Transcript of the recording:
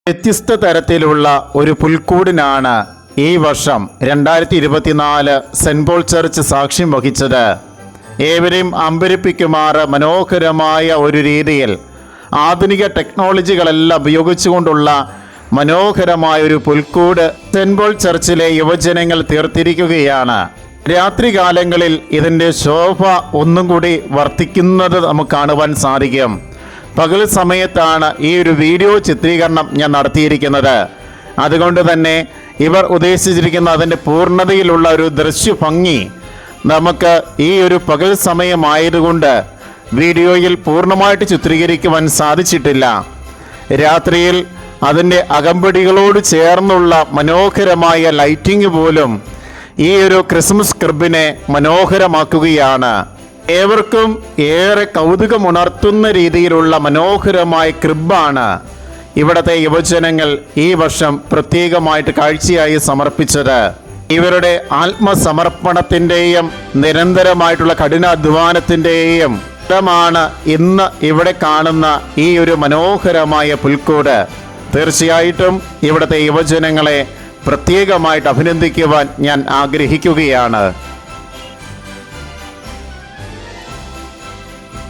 വ്യത്യസ്ത തരത്തിലുള്ള ഒരു പുൽക്കൂടിനാണ് ഈ വർഷം 2024 സെന്റ് പോൾ ചർച്ച് സാക്ഷ്യം വഹിച്ചത്. ഏവരെയും അമ്പരിപ്പിക്കുമാറ് മനോഹരമായ ഒരു രീതിയിൽ ആധുനിക ടെക്നോളജികളെല്ലാം ഉപയോഗിച്ചുകൊണ്ടുള്ള മനോഹരമായ ഒരു പുൽക്കൂട് സെന്റ് പോൾ ചർച്ചിലെ യുവജനങ്ങൾ തീർത്തിരിക്കുകയാണ്. രാത്രികാലങ്ങളിൽ ഇതിൻ്റെ ശോഭ ഒന്നും കൂടി വർദ്ധിക്കുന്നത് നമുക്ക് കാണുവാൻ സാധിക്കും. പകൽ സമയത്താണ് ഈ ഒരു വീഡിയോ ചിത്രീകരണം ഞാൻ നടത്തിയിരിക്കുന്നത്. അതുകൊണ്ട് തന്നെ ഇവർ ഉദ്ദേശിച്ചിരിക്കുന്ന അതിൻ്റെ പൂർണ്ണതയിലുള്ള ഒരു ദൃശ്യഭംഗി നമുക്ക് ഈ ഒരു പകൽ സമയമായതുകൊണ്ട് വീഡിയോയിൽ പൂർണ്ണമായിട്ട് ചിത്രീകരിക്കുവാൻ സാധിച്ചിട്ടില്ല. രാത്രിയിൽ അതിൻ്റെ അകമ്പടികളോട് ചേർന്നുള്ള മനോഹരമായ ലൈറ്റിംഗ് പോലും ഈ ഒരു ക്രിസ്മസ് ക്രിബിനെ മനോഹരമാക്കുകയാണ്. ഏവർക്കും ഏറെ കൗതുകമുണർത്തുന്ന രീതിയിലുള്ള മനോഹരമായ ക്രിബാണ് ഇവിടുത്തെ യുവജനങ്ങൾ ഈ വർഷം പ്രത്യേകമായിട്ട് കാഴ്ചയായി സമർപ്പിച്ചത്. ഇവരുടെ ആത്മസമർപ്പണത്തിൻ്റെയും നിരന്തരമായിട്ടുള്ള കഠിനാധ്വാനത്തിൻ്റെയും ഫലമാണ് ഇന്ന് ഇവിടെ കാണുന്ന ഈ ഒരു മനോഹരമായ പുൽക്കൂട്. തീർച്ചയായിട്ടും ഇവിടുത്തെ യുവജനങ്ങളെ പ്രത്യേകമായിട്ട് അഭിനന്ദിക്കുവാൻ ഞാൻ ആഗ്രഹിക്കുകയാണ്.